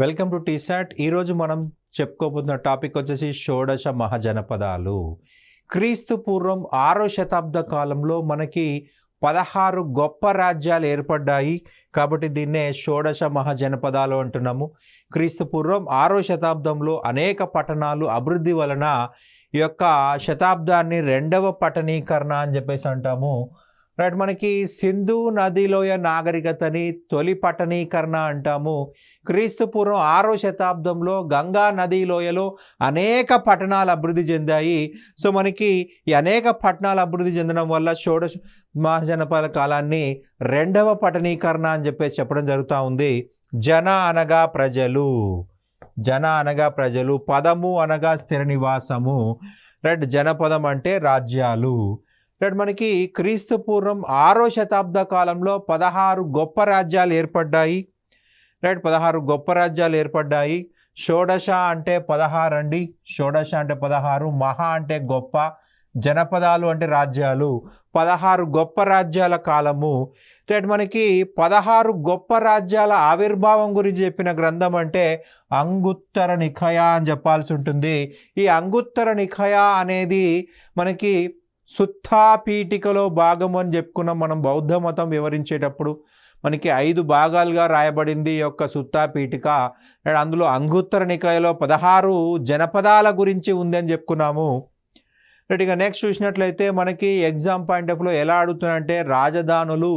Welcome to T-SAT. ఈరోజు మనం చెప్పుకోబోతున్న topic వచ్చేసి షోడశ మహాజనపదాలు. క్రీస్తు పూర్వం 6వ శతాబ్ద కాలంలో మనకి 16 గొప్ప రాజ్యాలు ఏర్పడ్డాయి. కాబట్టి దీన్నే షోడశ మహాజనపదాలు అంటున్నాము. క్రీస్తు పూర్వం 6వ శతాబ్దంలో అనేక పట్టణాలు అభివృద్ధి వలన ఈ యొక్క శతాబ్దాన్ని రెండవ పట్టణీకరణ అని చెప్పేసి అంటాము. రైట్, మనకి సింధు నదిలోయ నాగరికతని తొలి పట్టణీకరణ అంటాము. క్రీస్తు పూర్వం 6వ శతాబ్దంలో గంగా నదీ లోయలో అనేక పట్టణాలు అభివృద్ధి చెందాయి. సో మనకి ఈ అనేక పట్టణాలు అభివృద్ధి చెందడం వల్ల షోడశ మహాజనపద కాలాన్ని రెండవ పట్టణీకరణ అని చెప్పేసి చెప్పడం జరుగుతూ ఉంది. జన అనగా ప్రజలు, జన అనగా ప్రజలు, పదము అనగా స్థిర నివాసము. రైట్, జనపదం అంటే రాజ్యాలు. రైట్, మనకి క్రీస్తు పూర్వం 6వ శతాబ్ద కాలంలో 16 గొప్ప రాజ్యాలు ఏర్పడ్డాయి. రైట్, 16 గొప్ప రాజ్యాలు ఏర్పడ్డాయి. షోడశ అంటే 16 అండి. షోడశ అంటే 16, మహా అంటే గొప్ప, జనపదాలు అంటే రాజ్యాలు. 16 గొప్ప రాజ్యాల కాలము. రైట్, మనకి 16 గొప్ప రాజ్యాల ఆవిర్భావం గురించి చెప్పిన గ్రంథం అంటే అంగుత్తర నిఖయ అని చెప్పాల్సి ఉంటుంది. ఈ అంగుత్తర నిఖయ అనేది మనకి సుత్తా పీఠికలో భాగము అని చెప్పుకున్నాం మనం. బౌద్ధ మతం వివరించేటప్పుడు మనకి 5 భాగాలుగా రాయబడింది ఈ యొక్క సుత్తా పీఠిక. అందులో అంగుత్తర నికాయలో 16 జనపదాల గురించి ఉంది అని చెప్పుకున్నాము. రైట్, ఇక నెక్స్ట్ చూసినట్లయితే మనకి ఎగ్జామ్ పాయింట్ ఆఫ్ లో ఎలా అడుగుతున్నారంటే రాజధానులు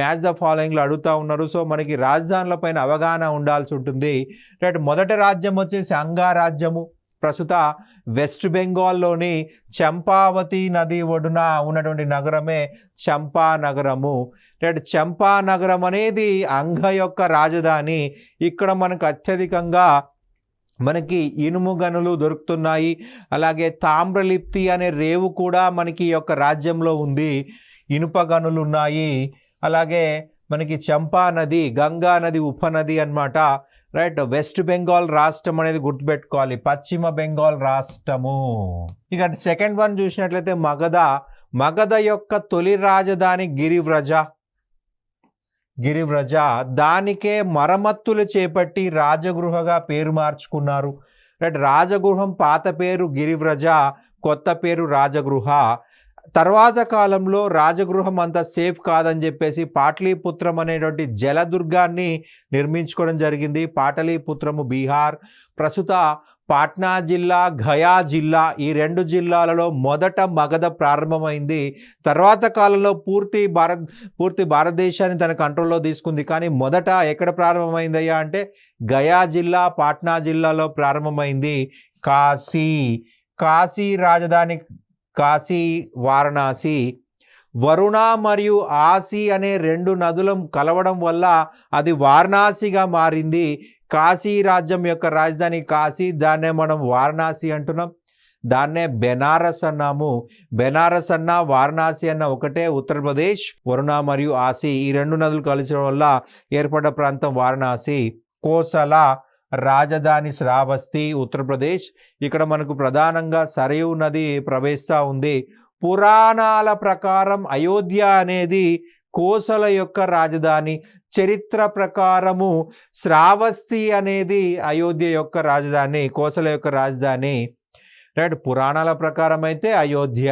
మ్యాచ్ ద ఫాలోయింగ్లో అడుగుతూ ఉన్నారు. సో మనకి రాజధానుల పైన అవగాహన ఉండాల్సి ఉంటుంది. రైట్, మొదటి రాజ్యం వచ్చేసి అంగా రాజ్యము. ప్రస్తుత వెస్ట్ బెంగాల్లోని చంపావతి నది ఒడ్డున ఉన్నటువంటి నగరమే చంపా నగరము. రైట్, చంపా నగరం అనేది అంగ యొక్క రాజధాని. ఇక్కడ మనకు అత్యధికంగా మనకి ఇనుము గనులు దొరుకుతున్నాయి. అలాగే తామ్రలిప్తి అనే రేవు కూడా మనకి ఈ యొక్క రాజ్యంలో ఉంది. ఇనుప గనులు ఉన్నాయి. అలాగే మనకి చంపా నది, గంగా నది ఉపనది అన్నమాట. రైట్, వెస్ట్ బెంగాల్ రాష్ట్రం అనేది గుర్తుపెట్టుకోవాలి, పశ్చిమ బెంగాల్ రాష్ట్రము. ఇక సెకండ్ వన్ చూసినట్లయితే మగధ. మగధ యొక్క తొలి రాజధాని గిరివ్రజ. గిరివ్రజ దానికే మరమ్మతులు చేపట్టి రాజగృహగా పేరు మార్చుకున్నారు. రైట్, రాజగృహం పాత పేరు గిరివ్రజ, కొత్త పేరు రాజగృహ. తర్వాత కాలంలో రాజగృహం అంత సేఫ్ కాదని చెప్పేసి పాటలీపుత్రం అనేటువంటి జలదుర్గాన్ని నిర్మించుకోవడం జరిగింది. పాటలీపుత్రము బీహార్, ప్రస్తుత పాట్నా జిల్లా, గయా జిల్లా, ఈ 2 జిల్లాలలో మొదట మగధ ప్రారంభమైంది. తర్వాత కాలంలో పూర్తి భారతదేశాన్ని తన కంట్రోల్లో తీసుకుంది. కానీ మొదట ఎక్కడ ప్రారంభమైందయ్యా అంటే గయా జిల్లా, పాట్నా జిల్లాలో ప్రారంభమైంది. కాశీ రాజధాని కాశీ, వారణాసి. వరుణ మరియు ఆసి అనే 2 నదులు కలవడం వల్ల అది వారణాసిగా మారింది. కాశీ రాజ్యం యొక్క రాజధాని కాశీ, దాన్నే మనం వారణాసి అంటున్నాం. దాన్నే బెనారస్ అన్నాము. బెనారస్ అన్న వారణాసి అన్న ఒకటే, ఉత్తరప్రదేశ్. వరుణ మరియు ఆసి ఈ 2 నదులు కలిసడం వల్ల ఏర్పడ్డ ప్రాంతం వారణాసి. కోసల రాజధాని శ్రావస్తి, ఉత్తరప్రదేశ్. ఇక్కడ మనకు ప్రధానంగా సరయూ నది ప్రవహిస్తూ ఉంది. పురాణాల ప్రకారం అయోధ్య అనేది కోసల యొక్క రాజధాని. చరిత్ర ప్రకారము శ్రావస్తి అనేది అయోధ్య యొక్క రాజధాని, కోసల యొక్క రాజధాని. రైట్, పురాణాల ప్రకారం అయితే అయోధ్య.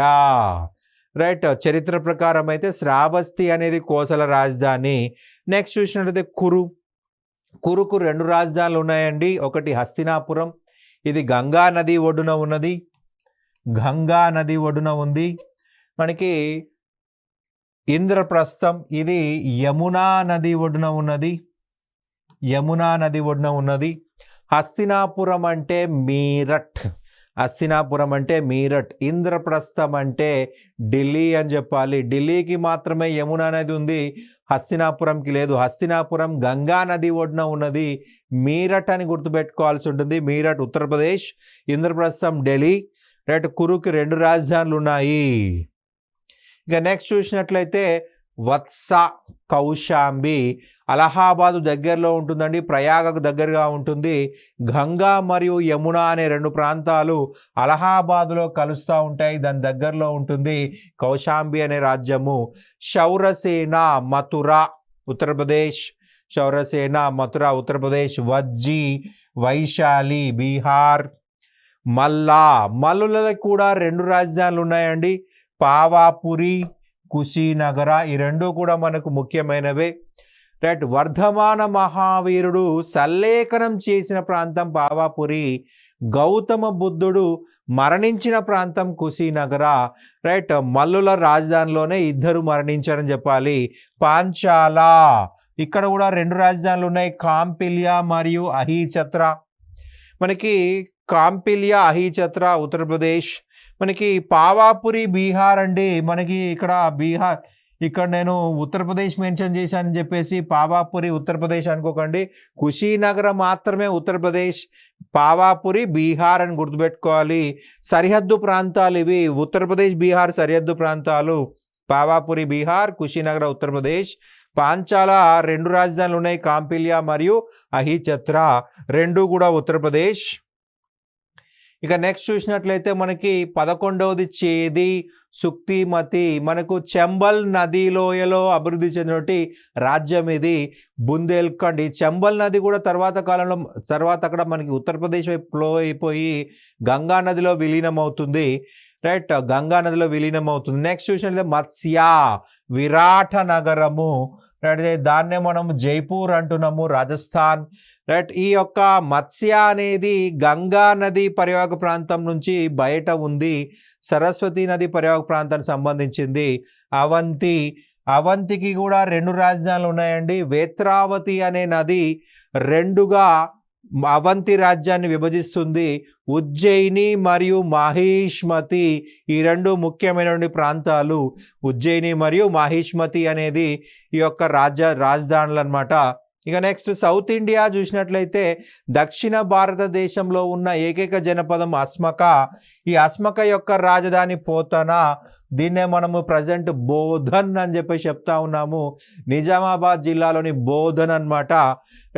రైట్, చరిత్ర ప్రకారం అయితే శ్రావస్తి అనేది కోసల రాజధాని. నెక్స్ట్ చూసినట్లయితే కురుకు 2 రాజధానులు ఉన్నాయండి. ఒకటి హస్తినాపురం, ఇది గంగా నది ఒడ్డున ఉన్నది. గంగా నది ఒడ్డున ఉంది. మనకి ఇంద్రప్రస్థం, ఇది యమునా నది ఒడ్డున ఉన్నది. యమునా నది ఒడ్డున ఉన్నది. హస్తినాపురం అంటే మీరట్. హస్తినాపురం అంటే మీరట్. ఇంద్రప్రస్థం అంటే ఢిల్లీ అని చెప్పాలి. ఢిల్లీకి మాత్రమే యమునా నది ఉంది, హస్తినాపురంకి లేదు. హస్తినాపురం గంగా నది ఒడ్డున ఉన్నది. మీరట్ అని గుర్తుపెట్టుకోవాల్సి ఉంటుంది. మీరట్ ఉత్తరప్రదేశ్, ఇంద్రప్రస్థం ఢిల్లీ. రైట్, కురుకి 2 రాజధానులు ఉన్నాయి. ఇక నెక్స్ట్ చూసినట్లయితే వత్స, కౌశాంబి. అలహాబాదు దగ్గరలో ఉంటుందండి, ప్రయాగకు దగ్గరగా ఉంటుంది. గంగా మరియు యమున అనే 2 ప్రాంతాలు అలహాబాదులో కలుస్తూ ఉంటాయి, దాని దగ్గరలో ఉంటుంది కౌశాంబి అనే రాజ్యము. శౌరసేన, మథుర, ఉత్తరప్రదేశ్. శౌరసేన మథుర ఉత్తరప్రదేశ్, వజ్జీ వైశాలి బీహార్, మల్లులకు కూడా 2 రాజధానులు ఉన్నాయండి, పావాపురి కుశీనగర. ఈ రెండు కూడా మనకు ముఖ్యమైనవే. రైట్. వర్ధమాన మహావీరుడు సల్లేఖనం చేసిన ప్రాంతం పావాపురి, గౌతమ బుద్ధుడు మరణించిన ప్రాంతం కుశీనగర. రైట్. మల్లుల రాజధానిలోనే 2 మరణించారని చెప్పాలి. పాంచాల, ఇక్కడ కూడా 2 రాజధానులు ఉన్నాయి, కాంపిల్య మరియు అహీచత్ర. మనకి కాంపిల్య అహీచత్ర ఉత్తరప్రదేశ్. మనకి పావాపురి బీహార్ అండి. మనకి ఇక్కడ బీహార్, ఇక్కడ నేను ఉత్తరప్రదేశ్ మెన్షన్ చేశానని చెప్పేసి పావాపురి ఉత్తరప్రదేశ్ అనుకోకండి, కుశీనగర మాత్రమే ఉత్తరప్రదేశ్, పావాపురి బీహార్ అని గుర్తుపెట్టుకోవాలి. సరిహద్దు ప్రాంతాలు ఇవి, ఉత్తరప్రదేశ్ బీహార్ సరిహద్దు ప్రాంతాలు. పావాపురి బీహార్, కుశీనగర ఉత్తరప్రదేశ్. పాంచాల 2 రాజధానులు ఉన్నాయి, కాంపిల్య మరియు అహీచత్ర, 2 కూడా ఉత్తరప్రదేశ్. ఇక నెక్స్ట్ చూసినట్లయితే మనకి 11వది చేది సుక్తిమతి. మనకు చంబల్ నది లోయలో అభివృద్ధి చెందినటువంటి రాజ్యం ఇది, బుందేల్ఖండ్. ఈ చంబల్ నది కూడా తర్వాత అక్కడ మనకి ఉత్తరప్రదేశ్ వైపు ఫ్లో అయిపోయి గంగా నదిలో విలీనం అవుతుంది. రైట్. గంగా నదిలో విలీనం అవుతుంది. నెక్స్ట్ చూసినట్లయితే మత్స్య విరాట నగరము. రైట్. దాన్నే మనం జైపూర్ అంటున్నాము, రాజస్థాన్. రైట్. ఈ యొక్క మత్స్య అనేది గంగా నది పరివాహక ప్రాంతం నుంచి బయట ఉంది, సరస్వతి నది పరివాహక ప్రాంతానికి సంబంధించింది. అవంతికి కూడా 2 రాజధానులు ఉన్నాయండి. వేత్రావతి అనే నది 2గా అవంతి రాజ్యాన్ని విభజిస్తుంది. ఉజ్జయిని మరియు మాహిష్మతి, ఈ 2 ముఖ్యమైనటువంటి ప్రాంతాలు. ఉజ్జయిని మరియు మాహిష్మతి అనేది ఈ యొక్క రాజధానులు అన్నమాట. ఇక నెక్స్ట్ సౌత్ ఇండియా చూసినట్లయితే దక్షిణ భారతదేశంలో ఉన్న ఏకైక జనపదం అస్మక. ఈ అస్మక యొక్క రాజధాని పోతన. దీన్నే మనము ప్రజెంట్ బోధన్ అని చెప్పి చెప్తా ఉన్నాము, నిజామాబాద్ జిల్లాలోని బోధన్ అన్నమాట.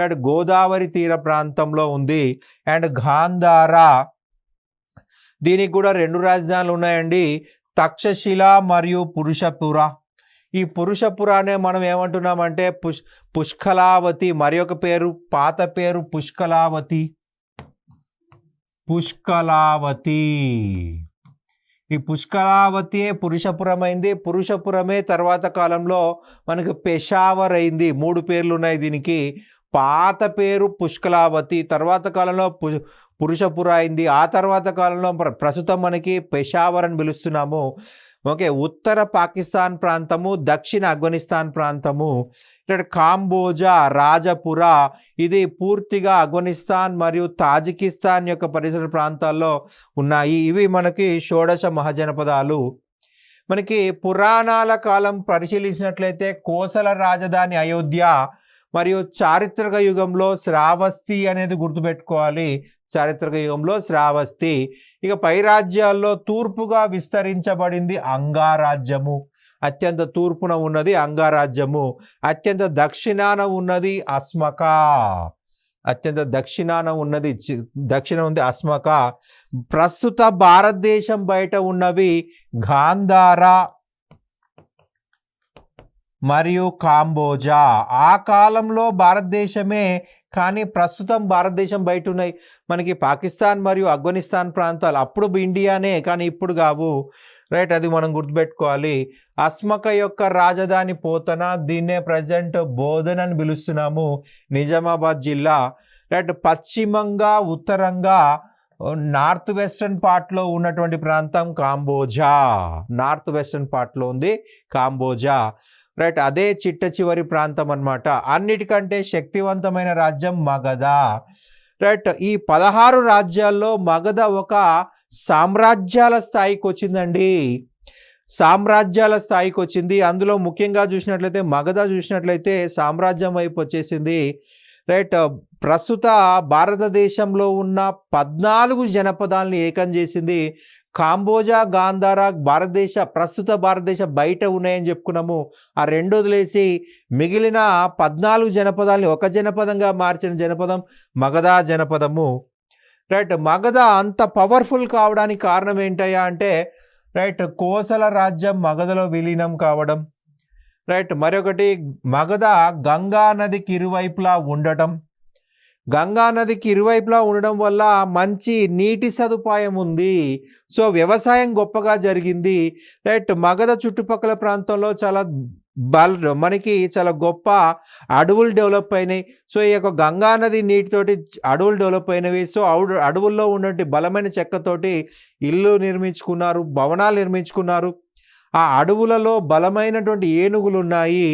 అండ్ గోదావరి తీర ప్రాంతంలో ఉంది. అండ్ గాంధార, దీనికి కూడా 2 రాజధానులు ఉన్నాయండి, తక్షశిల మరియు పురుషపుర. ఈ పురుషపురానే మనం ఏమంటున్నామంటే పుష్కలావతి, మరి ఒక పేరు, పాత పేరు పుష్కలావతి. ఈ పుష్కలావతి పురుషపురం అయింది. పురుషపురమే తర్వాత కాలంలో మనకు పెషావర్ అయింది. 3 పేర్లు ఉన్నాయి దీనికి. పాత పేరు పుష్కలావతి, తర్వాత కాలంలో పురుషపుర అయింది. ఆ తర్వాత కాలంలో ప్రస్తుతం మనకి పెషావర్ అని పిలుస్తున్నాము. ఓకే. ఉత్తర పాకిస్తాన్ ప్రాంతము, దక్షిణ ఆఫ్ఘనిస్తాన్ ప్రాంతము. ఇక్కడ కాంబోజా, రాజపుర, ఇది పూర్తిగా ఆఫ్ఘనిస్తాన్ మరియు తాజికిస్తాన్ యొక్క పరిసర ప్రాంతాల్లో ఉన్నాయి. ఇవి మనకి షోడశ మహాజనపదాలు. మనకి పురాణాల కాలం పరిశీలించినట్లయితే కోసల రాజధాని అయోధ్య మరియు చారిత్రక యుగంలో శ్రావస్తి అనేది గుర్తుపెట్టుకోవాలి, చారిత్రక యుగంలో శ్రావస్తి. ఇక పై రాజ్యాల్లో తూర్పుగా విస్తరించబడింది అంగారాజ్యము, అత్యంత తూర్పున ఉన్నది అంగారాజ్యము. అత్యంత దక్షిణాన ఉన్నది అస్మక, దక్షిణం ఉంది అస్మక. ప్రస్తుత భారతదేశం బయట ఉన్నవి గాంధార మరియు కాంబోజా. ఆ కాలంలో భారతదేశమే, కానీ ప్రస్తుతం భారతదేశం బయట ఉన్నాయి. మనకి పాకిస్తాన్ మరియు ఆఫ్ఘనిస్తాన్ ప్రాంతాలు అప్పుడు ఇండియానే, కానీ ఇప్పుడు కావు. రైట్. అది మనం గుర్తుపెట్టుకోవాలి. అస్మక యొక్క రాజధాని పోతన, దీన్నే ప్రజెంట్ బోధన్ అని పిలుస్తున్నాము, నిజామాబాద్ జిల్లా. రైట్. పశ్చిమంగా ఉత్తరంగా నార్త్ వెస్టర్న్ పార్ట్లో ఉన్నటువంటి ప్రాంతం కాంబోజా, నార్త్ వెస్టర్న్ పార్ట్లో ఉంది కాంబోజా. రైట్. అదే చిట్ట చివరి ప్రాంతం అన్నమాట. అన్నిటికంటే శక్తివంతమైన రాజ్యం మగధ. రైట్. ఈ 16 రాజ్యాల్లో మగధ ఒక సామ్రాజ్యాల స్థాయికి వచ్చిందండి, సామ్రాజ్యాల స్థాయికి వచ్చింది. అందులో ముఖ్యంగా చూసినట్లయితే మగధ చూసినట్లయితే సామ్రాజ్యం వైపు వచ్చేసింది. రైట్. ప్రస్తుత భారతదేశంలో ఉన్న 14 జనపదాలని ఏకం చేసింది. కాంబోజా, గాంధార ప్రస్తుత భారతదేశ బయట ఉన్నాయని చెప్పుకున్నాము. ఆ 2 వదిలేసి మిగిలిన 14 జనపదాలని ఒక జనపదంగా మార్చిన జనపదం మగధ జనపదము. రైట్. మగధ అంత పవర్ఫుల్ కావడానికి కారణం ఏంటయ్యా అంటే, రైట్, కోసల రాజ్యం మగధలో విలీనం కావడం. రైట్. మరొకటి మగధ గంగా నదికి ఇరువైపులా ఉండటం. గంగా నదికి ఇరువైపులా ఉండడం వల్ల మంచి నీటి సదుపాయం ఉంది. సో వ్యవసాయం గొప్పగా జరిగింది. రైట్. మగధ చుట్టుపక్కల ప్రాంతంలో మనకి చాలా గొప్ప అడవులు డెవలప్ అయినాయి. సో ఈ యొక్క గంగా నది నీటితోటి అడవులు డెవలప్ అయినవి. సో అడవుల్లో ఉన్నటువంటి బలమైన చెక్కతోటి ఇల్లు నిర్మించుకున్నారు, భవనాలు నిర్మించుకున్నారు. ఆ అడవులలో బలమైనటువంటి ఏనుగులు ఉన్నాయి.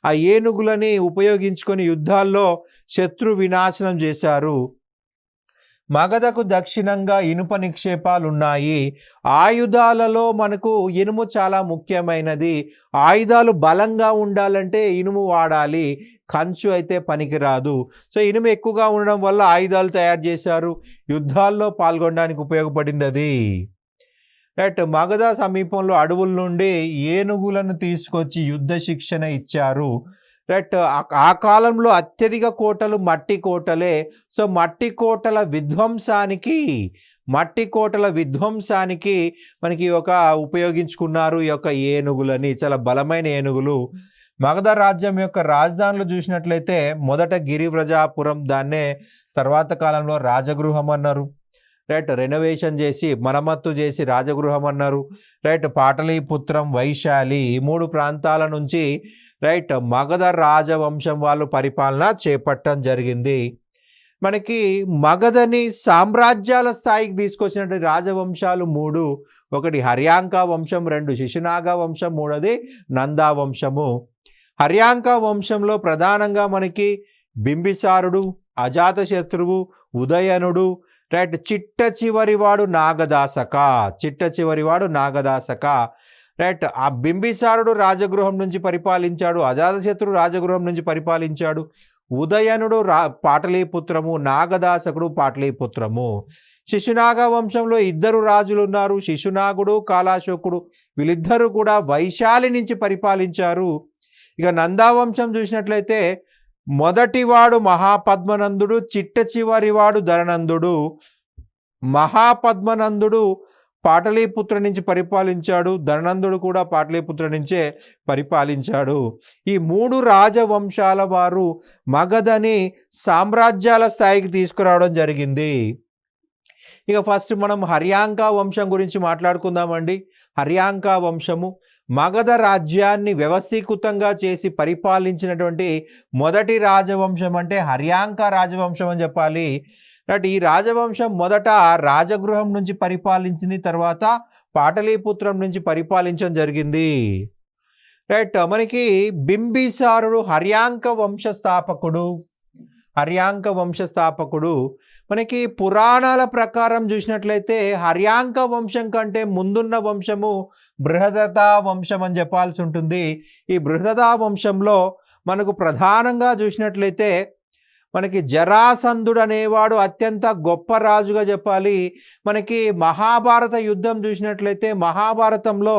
ఆ ఏనుగులని ఉపయోగించుకొని యుద్ధాల్లో శత్రు వినాశనం చేశారు. మగధకు దక్షిణంగా ఇనుప నిక్షేపాలు ఉన్నాయి. ఆయుధాలలో మనకు ఇనుము చాలా ముఖ్యమైనది. ఆయుధాలు బలంగా ఉండాలంటే ఇనుము వాడాలి, కంచు అయితే పనికిరాదు. సో ఇనుము ఎక్కువగా ఉండడం వల్ల ఆయుధాలు తయారు చేశారు, యుద్ధాల్లో పాల్గొనడానికి ఉపయోగపడింది అది. రైట్. మగధ సమీపంలో అడవుల నుండి ఏనుగులను తీసుకొచ్చి యుద్ధ శిక్షణ ఇచ్చారు. రైట్. ఆ కాలంలో అత్యధిక కోటలు మట్టి కోటలే. సో మట్టి కోటల విధ్వంసానికి మనకి ఉపయోగించుకున్నారు ఈ యొక్క ఏనుగులని, చాలా బలమైన ఏనుగులు. మగధ రాజ్యం యొక్క రాజధానులు చూసినట్లయితే మొదట గిరివ్రజాపురం, దాన్నే తర్వాత కాలంలో రాజగృహం అన్నారు. రైట్. రెనోవేషన్ చేసి మరమ్మత్తు చేసి రాజగృహం అన్నారు. రైట్. పాటలీపుత్రం, వైశాలి, ఈ 3 ప్రాంతాల నుంచి రైట్ మగధ రాజవంశం వాళ్ళు పరిపాలన చేపట్టడం జరిగింది. మనకి మగధని సామ్రాజ్యాల స్థాయికి తీసుకొచ్చినటువంటి రాజవంశాలు 3. ఒకటి హర్యాంక వంశం, 2 శిశునాగ వంశం, 3ది నందా వంశము. హర్యాంక వంశంలో ప్రధానంగా మనకి బింబిసారుడు, అజాతశత్రువు, ఉదయనుడు, రైట్. చిట్ట చివరివాడు నాగదాసక. రైట్. ఆ బింబిసారుడు రాజగృహం నుంచి పరిపాలించాడు, అజాతశత్రు రాజగృహం నుంచి పరిపాలించాడు, ఉదయనుడు పాటలీపుత్రము, నాగదాసకుడు పాటలీపుత్రము. శిశునాగ వంశంలో 2 రాజులు ఉన్నారు, శిశునాగుడు, కాలాశోకుడు. వీళ్ళిద్దరూ కూడా వైశాలి నుంచి పరిపాలించారు. ఇక నందావంశం చూసినట్లయితే మొదటివాడు మహాపద్మనందుడు, చిట్ట చివరివాడు ధననందుడు. మహాపద్మనందుడు పాటలీపుత్ర నుంచి పరిపాలించాడు, ధననందుడు కూడా పాటలీపుత్ర నుంచే పరిపాలించాడు. ఈ 3 రాజవంశాల వారు మగధని సామ్రాజ్యాల స్థాయికి తీసుకురావడం జరిగింది. ఇక ఫస్ట్ మనం హర్యాంక వంశం గురించి మాట్లాడుకుందామండి. హర్యాంక వంశము మగధ రాజ్యాన్ని వ్యవస్థీకృతంగా చేసి పరిపాలించినటువంటి మొదటి రాజవంశం అంటే హర్యాంక రాజవంశం అని చెప్పాలి. రైట్. ఈ రాజవంశం మొదట రాజగృహం నుంచి పరిపాలించింది, తర్వాత పాటలీపుత్రం నుంచి పరిపాలించడం జరిగింది. రైట్. మనకి బింబిసారుడు హర్యాంక వంశస్థాపకుడు. మనకి పురాణాల ప్రకారం చూసినట్లయితే హర్యాంక వంశం కంటే ముందున్న వంశము బృహదతా వంశం అని చెప్పాల్సి ఉంటుంది. ఈ బృహదతా వంశంలో మనకు ప్రధానంగా చూసినట్లయితే మనకి జరాసంధుడు అనేవాడు అత్యంత గొప్ప రాజుగా చెప్పాలి. మనకి మహాభారత యుద్ధం చూసినట్లయితే మహాభారతంలో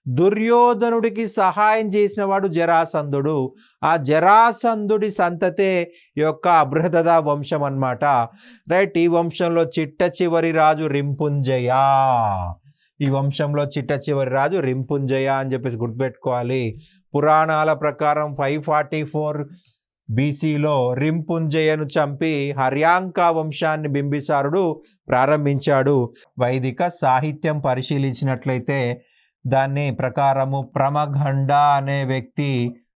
దుర్యోధనుడికి సహాయం చేసిన వాడు జరాసంధుడు. ఆ జరాసంధుడి సంతతే ఈ యొక్క బృహదతా వంశం అన్నమాట. రైట్. ఈ వంశంలో చిట్ట చివరి రాజు రింపుంజయ. అని చెప్పేసి గుర్తుపెట్టుకోవాలి. పురాణాల ప్రకారం 544 BCలో రింపుంజయను చంపి హర్యాంక వంశాన్ని బింబిసారుడు ప్రారంభించాడు. వైదిక సాహిత్యం పరిశీలించినట్లయితే దాని ప్రకారము ప్రమగండ అనే వ్యక్తి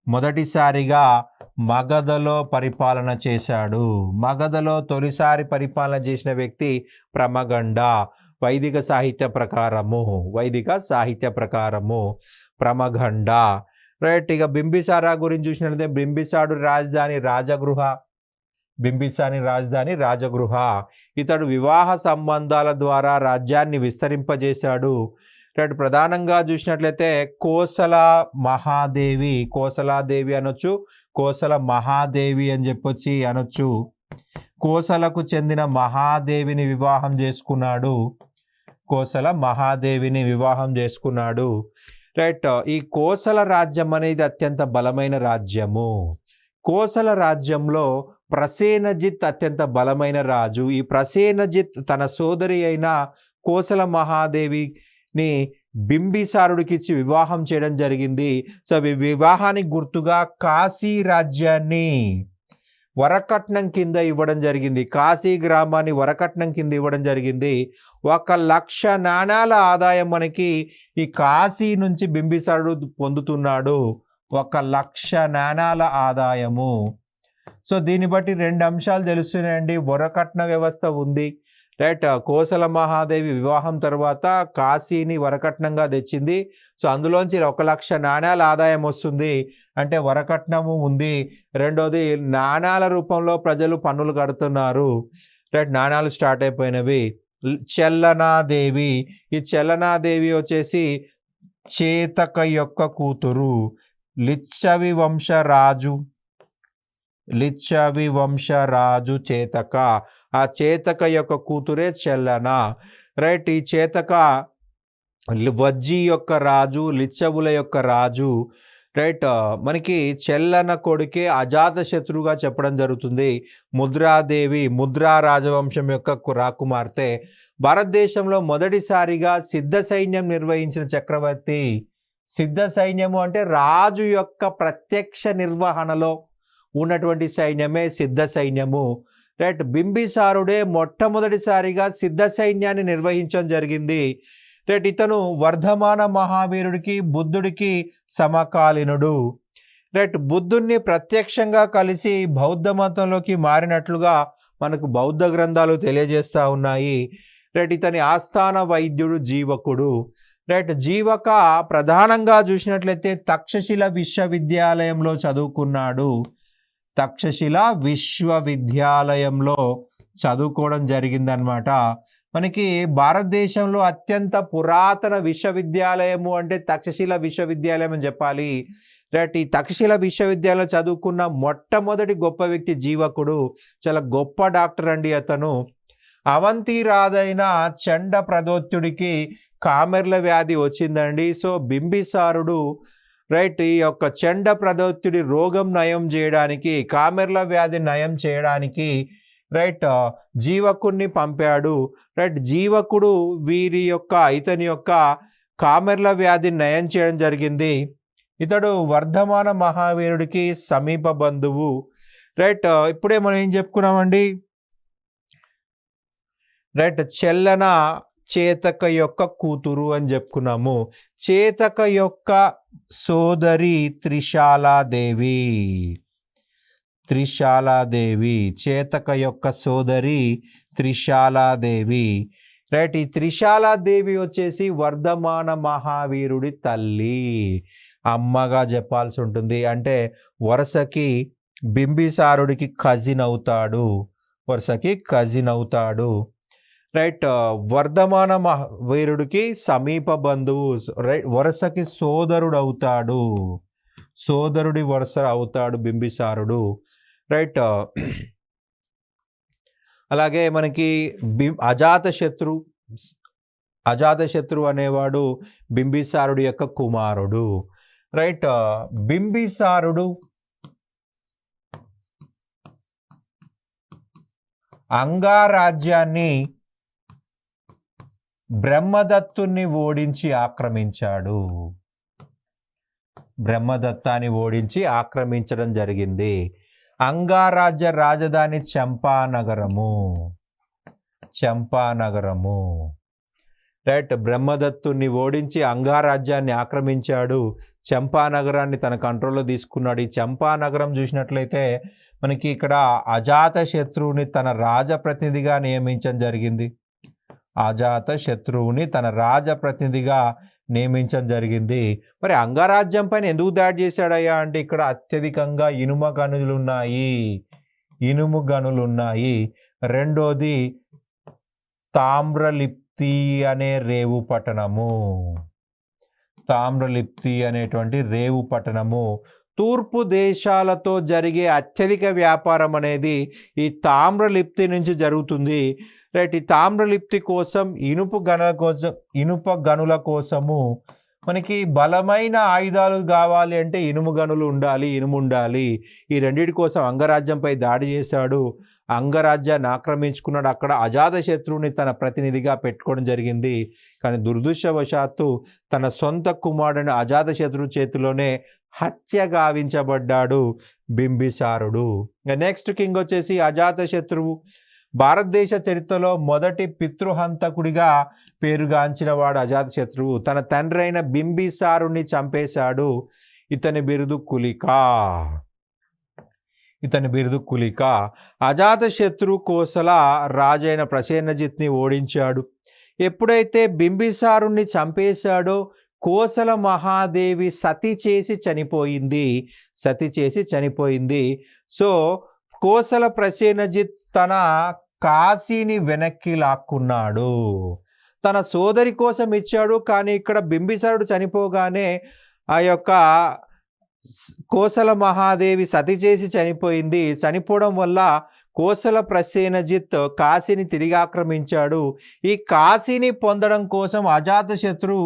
మొదటిసారిగా మగధలో పరిపాలన చేశాడు. మగధలో తొలిసారి పరిపాలన చేసిన వ్యక్తి ప్రమగండ. వైదిక సాహిత్య ప్రకారము ప్రమగండ. రైట్. ఇక బింబిసారా గురించి చూసినట్లయితే బింబిసారుడు రాజధాని రాజగృహ. ఇతడు వివాహ సంబంధాల ద్వారా రాజ్యాన్ని విస్తరింపజేశాడు. రైట్. ప్రధానంగా చూసినట్లయితే కోసలాదేవి అనొచ్చు, కోసల మహాదేవి అని చెప్పొచ్చి అనొచ్చు. కోసలకు చెందిన మహాదేవిని వివాహం చేసుకున్నాడు. రైట్. ఈ కోసల రాజ్యం అనేది అత్యంత బలమైన రాజ్యము. కోసల రాజ్యంలో ప్రసేనజిత్ అత్యంత బలమైన రాజు. ఈ ప్రసేనజిత్ తన సోదరి అయిన కోసల మహాదేవిని బింబిసారుడికి ఇచ్చి వివాహం చేయడం జరిగింది. సో వివాహానికి గుర్తుగా కాశీ రాజ్యాన్ని వరకట్నం కింద ఇవ్వడం జరిగింది. కాశీ గ్రామాన్ని వరకట్నం కింద ఇవ్వడం జరిగింది. 1,00,000 నాణాల ఆదాయం మనకి ఈ కాశీ నుంచి బింబిసారుడు పొందుతున్నాడు. 1,00,000 నాణాల ఆదాయము. సో దీన్ని బట్టి 2 అంశాలు తెలుస్తున్నాయండి. వరకట్న వ్యవస్థ ఉంది, రైట్. కోసల మహాదేవి వివాహం తర్వాత కాశీని వరకట్నంగా తెచ్చింది. సో అందులోంచి 1,00,000 నాణాల ఆదాయం వస్తుంది, అంటే వరకట్నము ఉంది. రెండోది నాణాల రూపంలో ప్రజలు పన్నులు కడుతున్నారు, రైట్. నాణాలు స్టార్ట్ అయిపోయినవి. చెల్లనాదేవి, ఈ చెల్లనాదేవి వచ్చేసి చేతక యొక్క కూతురు. లిచ్చవి వంశరాజు చేతక, ఆ చేతక యొక్క కూతురే చెల్లన, రైట్. ఈ చేతక వజ్జి యొక్క రాజు, లిచ్చవుల యొక్క రాజు, రైట్. మనకి చెల్లన కొడుకే అజాతశత్రువుగా చెప్పడం జరుగుతుంది. ముద్రాదేవి, ముద్రా రాజవంశం యొక్క రాకుమార్తె. భారతదేశంలో మొదటిసారిగా సిద్ధ సైన్యం నిర్వహించిన చక్రవర్తి. సిద్ధ సైన్యము అంటే రాజు యొక్క ప్రత్యక్ష నిర్వహణలో ఉన్నటువంటి సైన్యమే సిద్ధ సైన్యము, రైట్. బింబిసారుడే మొట్టమొదటిసారిగా సిద్ధ సైన్యాన్ని నిర్వహించడం జరిగింది, రైట్. ఇతను వర్ధమాన మహావీరుడికి బుద్ధుడికి సమకాలీనుడు, రైట్. బుద్ధుణ్ణి ప్రత్యక్షంగా కలిసి బౌద్ధ మతంలోకి మారినట్లుగా మనకు బౌద్ధ గ్రంథాలు తెలియజేస్తూ ఉన్నాయి, రైట్. ఇతని ఆస్థాన వైద్యుడు జీవకుడు, రైట్. జీవక ప్రధానంగా చూసినట్లయితే తక్షశిల విశ్వవిద్యాలయంలో చదువుకున్నాడు. తక్షశిల విశ్వవిద్యాలయంలో చదువుకోవడం జరిగిందనమాట. మనకి భారతదేశంలో అత్యంత పురాతన విశ్వవిద్యాలయము అంటే తక్షశిల విశ్వవిద్యాలయం అని చెప్పాలి, రైట్. ఈ తక్షశిల విశ్వవిద్యాలయంలో చదువుకున్న మొట్టమొదటి గొప్ప వ్యక్తి జీవకుడు. చాలా గొప్ప డాక్టర్ అండి అతను. అవంతి రాజైన చండ ప్రదోత్యుడికి కామెర్ల వ్యాధి వచ్చిందండి. సో బింబిసారుడు, రైట్, ఈ యొక్క చండ ప్రదోత్యుడి రోగం నయం చేయడానికి, కామెర్ల వ్యాధి నయం చేయడానికి, రైట్, జీవకుడిని పంపాడు, రైట్. జీవకుడు ఇతని యొక్క కామెర్ల వ్యాధిని నయం చేయడం జరిగింది. ఇతడు వర్ధమాన మహావీరుడికి సమీప బంధువు, రైట్. ఇప్పుడే మనం ఏం చెప్పుకున్నామండి, రైట్. చెల్లన చేతక యొక్క కూతురు అని చెప్పుకున్నాము. చేతక యొక్క సోదరి త్రిశాలాదేవి, చేతక యొక్క సోదరి త్రిశాలాదేవి, రైట్. ఈ త్రిశాలాదేవి వచ్చేసి వర్ధమాన మహావీరుడి తల్లి, అమ్మగా చెప్పాల్సి ఉంటుంది. అంటే వరుసకి బింబిసారుడికి కజిన్ అవుతాడు, రైట్. వర్ధమాన మహావీరుడికి సమీప బంధువు, రైట్. వరుసకి సోదరుడి వరుస అవుతాడు బింబిసారుడు, రైట్. అలాగే మనకి అజాతశత్రు అనేవాడు బింబిసారుడు యొక్క కుమారుడు, రైట్. బింబిసారుడు అంగారాజ్యాన్ని బ్రహ్మదత్తుని ఓడించి ఆక్రమించాడు. బ్రహ్మదత్తాన్ని ఓడించి ఆక్రమించడం జరిగింది. అంగారాజ్య రాజధాని చంపానగరము, రైట్. బ్రహ్మదత్తుని ఓడించి అంగారాజ్యాన్ని ఆక్రమించాడు, చంపానగరాన్ని తన కంట్రోల్లో తీసుకున్నాడు. ఈ చంపానగరం చూసినట్లయితే మనకి ఇక్కడ అజాతశత్రువుని తన రాజప్రతినిధిగా నియమించడం జరిగింది. మరి అంగరాజ్యం పైన ఎందుకు దాడి చేశాడయ్యా అంటే ఇక్కడ అత్యధికంగా ఇనుము గనులు ఉన్నాయి. రెండోది తామ్రలిప్తి అనేటువంటి రేవు పట్టణము. తూర్పు దేశాలతో జరిగే అత్యధిక వ్యాపారం అనేది ఈ తామ్రలిప్తి నుంచి జరుగుతుంది, రైట్. ఈ తామ్రలిప్తి కోసం ఇనుప గనుల కోసము మనకి బలమైన ఆయుధాలు కావాలి అంటే ఇనుము గనులు ఉండాలి, ఇనుము ఉండాలి. ఈ రెండిటి కోసం అంగరాజ్యంపై దాడి చేశాడు. అంగరాజ్యాన్ని ఆక్రమించుకున్నాడు. అక్కడ అజాతశత్రువుని తన ప్రతినిధిగా పెట్టుకోవడం జరిగింది. కానీ దురదృష్టవశాత్తు తన సొంత కుమారుడిని అజాతశత్రువు చేతిలోనే హత్య గావించబడ్డాడు బింబిసారుడు. నెక్స్ట్ కింగ్ వచ్చేసి అజాతశత్రువు. భారతదేశ చరిత్రలో మొదటి పితృహంతకుడిగా పేరుగాంచిన వాడు అజాతశత్రువు. తన తండ్రి అయిన బింబిసారుని చంపేశాడు. ఇతని బిరుదు కులిక. అజాతశత్రు కోసల రాజైన ప్రసేనజిత్ని ఓడించాడు. ఎప్పుడైతే బింబిసారుని చంపేశాడో కోసల మహాదేవి సతి చేసి చనిపోయింది. సో కోసల ప్రసేనజిత్ తన కాశీని వెనక్కి లాక్కున్నాడు. తన సోదరి కోసం ఇచ్చాడు. కానీ ఇక్కడ బింబిసారుడు చనిపోగానే ఆ యొక్క కోసల మహాదేవి సతి చేసి చనిపోయింది. చనిపోవడం వల్ల కోసల ప్రసేనజిత్ కాశీని తిరిగి ఆక్రమించాడు. ఈ కాశీని పొందడం కోసం అజాతశత్రు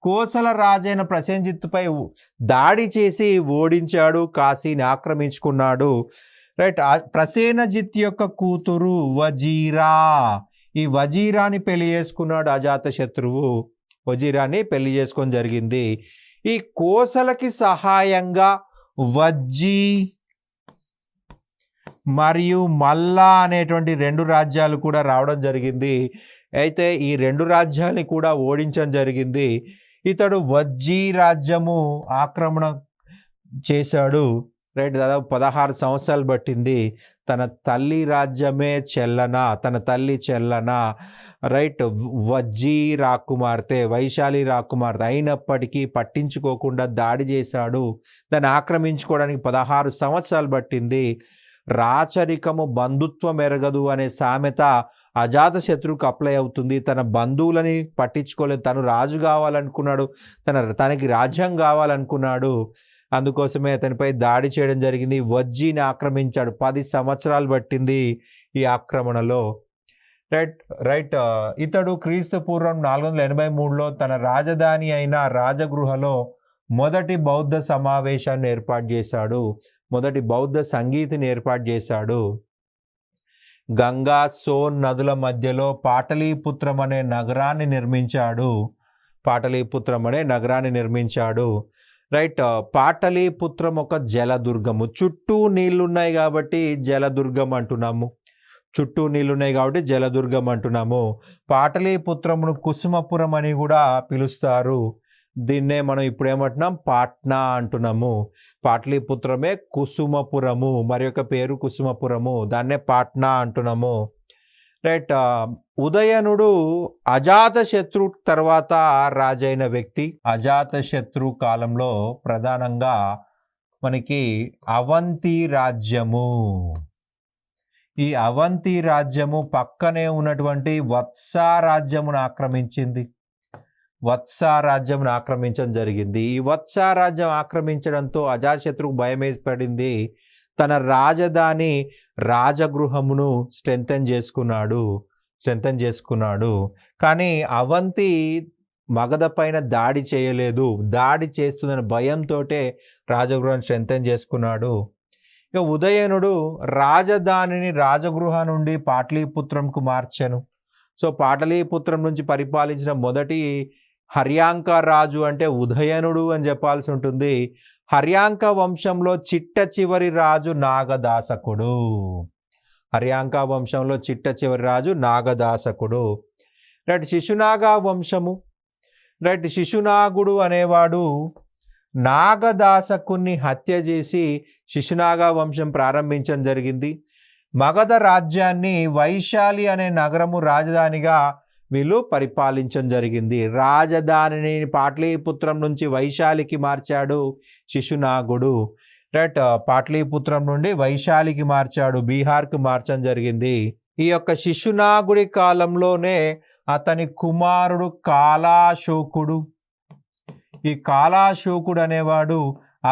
కోసల రాజైన ప్రసేనజిత్పై దాడి చేసి ఓడించాడు, కాశీని ఆక్రమించుకున్నాడు. రైట్. ప్రసేనజిత్ యొక్క కూతురు వజీరా. ఈ వజీరాని పెళ్లి చేసుకున్నాడు అజాతశత్రువు. వజీరాని పెళ్లి చేసుకొని జరిగింది. ఈ కోసలకి సహాయంగా వజ్జీ మరియు మల్లా అనేటువంటి 2 రాజ్యాలు కూడా రావడం జరిగింది. అయితే ఈ 2 రాజ్యాలని కూడా ఓడించడం జరిగింది. ఇతడు వజ్జీ రాజ్యము ఆక్రమణ చేశాడు. రైట్. దాదాపు 16 సంవత్సరాలు పట్టింది. తన తల్లి రాజ్యమే తన తల్లి చెల్లన రైట్ వజ్జీ రాకుమార్తె, వైశాలి రాకుమార్తె అయినప్పటికీ పట్టించుకోకుండా దాడి చేశాడు. దాన్ని ఆక్రమించుకోవడానికి 16 సంవత్సరాలు పట్టింది. రాచరికము బంధుత్వం ఎరగదు అనే సామెత అజాతశత్రువుకు అప్లై అవుతుంది. తన బంధువులని పట్టించుకోలేదు. తను రాజు కావాలనుకున్నాడు, తనకి రాజ్యం కావాలనుకున్నాడు. అందుకోసమే అతనిపై దాడి చేయడం జరిగింది. వజ్జీని ఆక్రమించాడు. 10 సంవత్సరాలు పట్టింది ఈ ఆక్రమణలో. రైట్. ఇతడు క్రీస్తు పూర్వం 483లో తన రాజధాని అయిన రాజగృహలో మొదటి బౌద్ధ సమావేశాన్ని ఏర్పాటు చేశాడు. మొదటి బౌద్ధ సంగీతిని ఏర్పాటు చేశాడు. గంగా, సోన్ నదుల మధ్యలో పాటలీపుత్రం అనే నగరాన్ని నిర్మించాడు. రైట్. పాటలీపుత్రం ఒక జలదుర్గము. చుట్టూ నీళ్లున్నాయి కాబట్టి జలదుర్గం అంటున్నాము. పాటలీపుత్రమును కుసుమపురం అని కూడా పిలుస్తారు. దీన్నే మనం ఇప్పుడు ఏమంటున్నాం, పాట్నా అంటున్నాము. పాటలీపుత్రమే కుసుమపురము, మరి యొక్క పేరు కుసుమపురము, దాన్నే పాట్నా అంటున్నాము. రైట్. ఉదయనుడు అజాతశత్రు తర్వాత రాజైన వ్యక్తి. అజాతశత్రు కాలంలో ప్రధానంగా మనకి అవంతి రాజ్యము, ఈ అవంతి రాజ్యము పక్కనే ఉన్నటువంటి వత్సా రాజ్యమును ఆక్రమించడం జరిగింది. ఈ వత్సా రాజ్యం ఆక్రమించడంతో అజాతశత్రుకు భయం ఏర్పడింది. తన రాజధాని రాజగృహమును స్ట్రెంథెన్ చేసుకున్నాడు. కానీ అవంతి మగధ పైన దాడి చేయలేదు. దాడి చేస్తుందన్న భయంతో రాజగృహాన్ని స్ట్రెంథెన్ చేసుకున్నాడు. ఇక ఉదయనుడు రాజధానిని రాజగృహ నుండి పాటలీపుత్రంకు మార్చాను. సో పాటలీపుత్రం నుంచి పరిపాలించిన మొదటి హర్యాంక రాజు అంటే ఉదయనుడు అని చెప్పాల్సి ఉంటుంది. హర్యాంక వంశంలో చిట్ట చివరి రాజు నాగదాసకుడు. రైట్. శిశునాగా వంశము. రైట్. శిశునాగుడు అనేవాడు నాగదాసకుని హత్య చేసి శిశునాగా వంశం ప్రారంభించడం జరిగింది. మగధ రాజ్యాన్ని వైశాలి అనే నగరము రాజధానిగా వీళ్ళు పరిపాలించడం జరిగింది. రాజధానిని పాటలీపుత్రం నుంచి వైశాలికి మార్చాడు శిశునాగుడు. రైట్. పాటలీపుత్రం నుండి వైశాలికి మార్చాడు, బీహార్కి మార్చడం జరిగింది. ఈ యొక్క శిశునాగుడి కాలంలోనే అతని కుమారుడు కాలాశోకుడు. ఈ కాలాశోకుడు అనేవాడు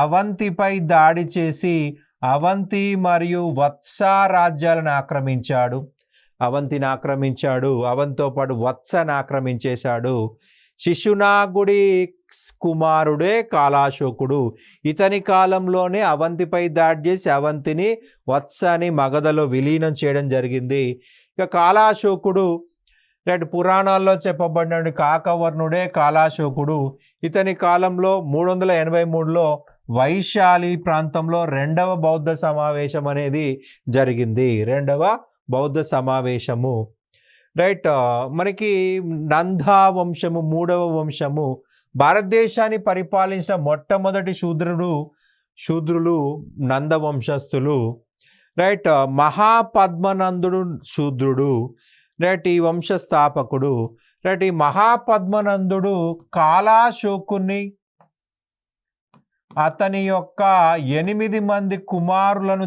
అవంతిపై దాడి చేసి అవంతి మరియు వత్సా రాజ్యాలను ఆక్రమించాడు. అవంతిని ఆక్రమించాడు, అవంతితో పాటు వత్సను ఆక్రమించేశాడు. శిశునాగుడి కుమారుడే కాలాశోకుడు. ఇతని కాలంలోనే అవంతిపై దాడి చేసి అవంతిని వత్సని మగధలో విలీనం చేయడం జరిగింది. ఇక కాలాశోకుడు పురాణాల్లో చెప్పబడిన కాకవర్ణుడే కాలాశోకుడు. ఇతని కాలంలో 383లో వైశాలి ప్రాంతంలో రెండవ బౌద్ధ సమావేశం అనేది జరిగింది. రెండవ బౌద్ధ సమావేశము. మనకి నందా వంశము, మూడవ వంశము. భారతదేశాన్ని పరిపాలించిన మొట్టమొదటి శూద్రులు నంద వంశస్థులు. మహాపద్మనందుడు శూద్రుడు. ఈ వంశ స్థాపకుడు. ఈ మహాపద్మనందుడు కాలాశోకుని అతని యొక్క 8 మంది కుమారులను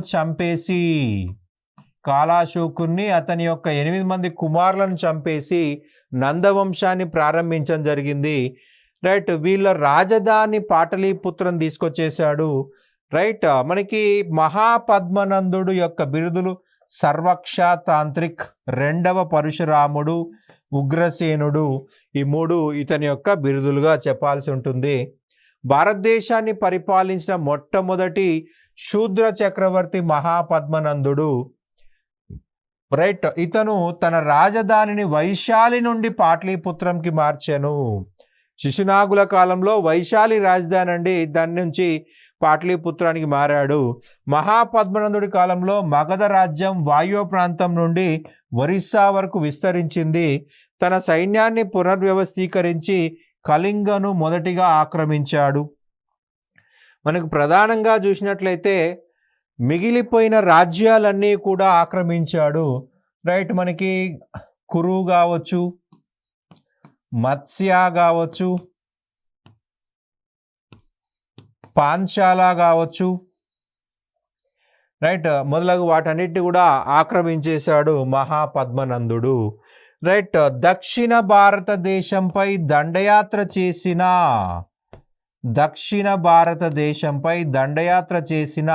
చంపేసి నందవంశాన్ని ప్రారంభించడం జరిగింది. వీళ్ళ రాజధాని పాటలీపుత్రం తీసుకొచ్చేసాడు. మనకి మహాపద్మనందుడు యొక్క బిరుదులు సర్వక్ష తాంత్రిక్, రెండవ పరశురాముడు, ఉగ్రసేనుడు. ఈ 3 ఇతని యొక్క బిరుదులుగా చెప్పాల్సి ఉంటుంది. భారతదేశాన్ని పరిపాలించిన మొట్టమొదటి శూద్ర చక్రవర్తి మహాపద్మనందుడు. ఇతను తన రాజధానిని వైశాలి నుండి పాటలీపుత్రంకి మార్చాను. శిశునాగుల కాలంలో వైశాలి రాజధాని అండి, దాని నుంచి పాటలీపుత్రానికి మారాడు. మహాపద్మనందుడి కాలంలో మగధ రాజ్యం వాయువ్య ప్రాంతం నుండి ఒరిస్సా వరకు విస్తరించింది. తన సైన్యాన్ని పునర్వ్యవస్థీకరించి కళింగను మొదటిగా ఆక్రమించాడు. మనకు ప్రధానంగా చూసినట్లయితే మిగిలిపోయిన రాజ్యాలన్నీ కూడా ఆక్రమించాడు. మనకి కురు కావచ్చు, మత్స్య కావచ్చు, పాంచాల కావచ్చు, మొదలగు వాటన్నిటిని కూడా ఆక్రమించేశాడు మహాపద్మనందుడు. దక్షిణ భారతదేశంపై దండయాత్ర చేసిన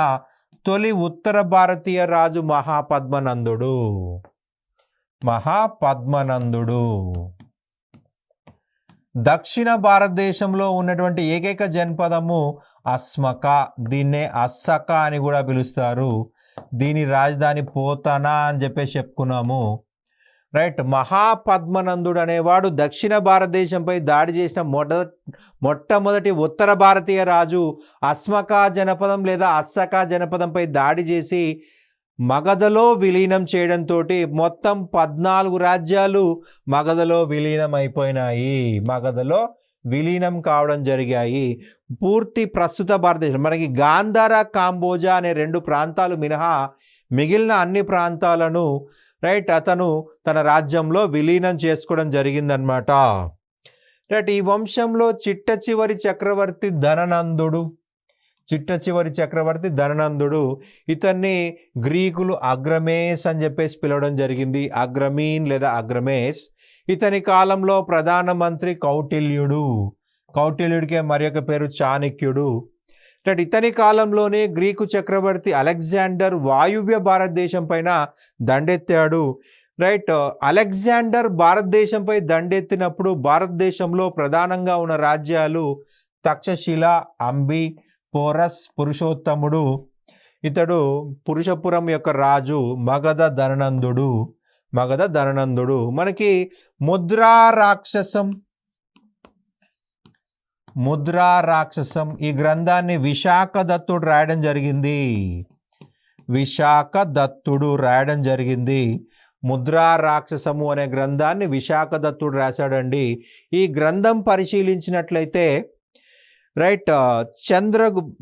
తొలి ఉత్తర భారతీయ రాజు మహాపద్మనందుడు. దక్షిణ భారతదేశంలో ఉన్నటువంటి ఏకైక జనపదము అస్మక. దీన్నే అస్సక అని కూడా పిలుస్తారు. దీని రాజధాని పోతనా అని చెప్పేసి చెప్పుకున్నాము. మహాపద్మనందుడు అనేవాడు దక్షిణ భారతదేశంపై దాడి చేసిన మొట్టమొదటి ఉత్తర భారతీయ రాజు. అస్మక జనపదం లేదా అస్సక జనపదంపై దాడి చేసి మగధలో విలీనం చేయడంతో మొత్తం 14 రాజ్యాలు మగధలో విలీనం కావడం జరిగాయి. పూర్తి ప్రస్తుత భారతదేశం మనకి గాంధార, కాంబోజా అనే 2 ప్రాంతాలు మినహా మిగిలిన అన్ని ప్రాంతాలను అతను తన రాజ్యంలో విలీనం చేసుకోవడం జరిగిందనమాట. ఈ వంశంలో చిట్ట చివరి చక్రవర్తి ధననందుడు. ఇతన్ని గ్రీకులు అగ్రమేస్ అని చెప్పేసి పిలవడం జరిగింది. అగ్రమీన్ లేదా అగ్రమేస్. ఇతని కాలంలో ప్రధానమంత్రి కౌటిల్యుడికే మరి ఒక పేరు చాణక్యుడు. ఇతని కాలంలోనే గ్రీకు చక్రవర్తి అలెగ్జాండర్ వాయువ్య భారతదేశం పైన దండెత్తాడు. అలెగ్జాండర్ భారతదేశంపై దండెత్తినప్పుడు భారతదేశంలో ప్రధానంగా ఉన్న రాజ్యాలు తక్షశిల, అంబి, పోరస్, పురుషోత్తముడు. ఇతడు పురుషపురం యొక్క రాజు మగధ ధననందుడు. మనకి ముద్రా రాక్షసం ఈ గ్రంథాన్ని విశాఖ దత్తుడు రాయడం జరిగింది. ముద్రా రాక్షసము అనే గ్రంథాన్ని విశాఖ దత్తుడు రాశాడండి. ఈ గ్రంథం పరిశీలించినట్లయితే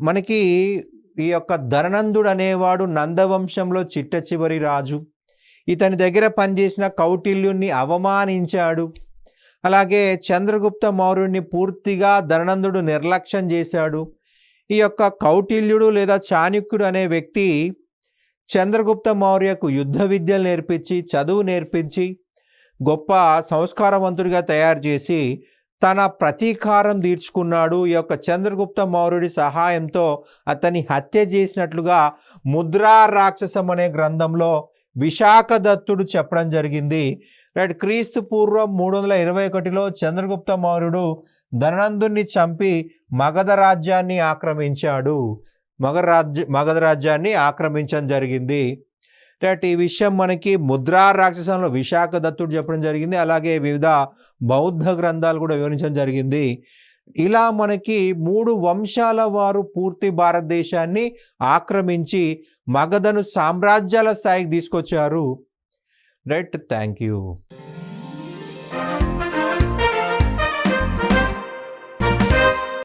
మనకి ఈ యొక్క ధననందుడు అనేవాడు నందవంశంలో చిట్ట చివరి రాజు. ఇతని దగ్గర పనిచేసిన కౌటిల్యుణ్ణి అవమానించాడు. అలాగే చంద్రగుప్త మౌర్యుడిని పూర్తిగా ధననందుడు నిర్లక్ష్యం చేశాడు. ఈ యొక్క కౌటిల్యుడు లేదా చాణక్యుడు అనే వ్యక్తి చంద్రగుప్త మౌర్యకు యుద్ధ విద్యలు నేర్పించి, చదువు నేర్పించి, గొప్ప సంస్కారవంతుడిగా తయారు చేసి తన ప్రతీకారం తీర్చుకున్నాడు. ఈ యొక్క చంద్రగుప్త మౌర్యుడి సహాయంతో అతన్ని హత్య చేసినట్లుగా ముద్రా రాక్షసం అనే గ్రంథంలో విశాఖదత్తుడు చెప్పడం జరిగింది. రైట్. క్రీస్తు పూర్వం 321లో చంద్రగుప్త మౌర్యుడు ధననందుని చంపి మగధ రాజ్యాన్ని ఆక్రమించాడు. మగధ రాజ్యాన్ని ఆక్రమించడం జరిగింది. రైట్. ఈ విషయం మనకి ముద్రా రాక్షసంలో విశాఖదత్తుడు చెప్పడం జరిగింది. అలాగే వివిధ బౌద్ధ గ్రంథాలు కూడా వివరించడం జరిగింది. ఇలా మనకి 3 వంశాల వారు పూర్తి భారతదేశాన్ని ఆక్రమించి మగధను సామ్రాజ్యాల స్థాయికి తీసుకొచ్చారు. రైట్. Thank you.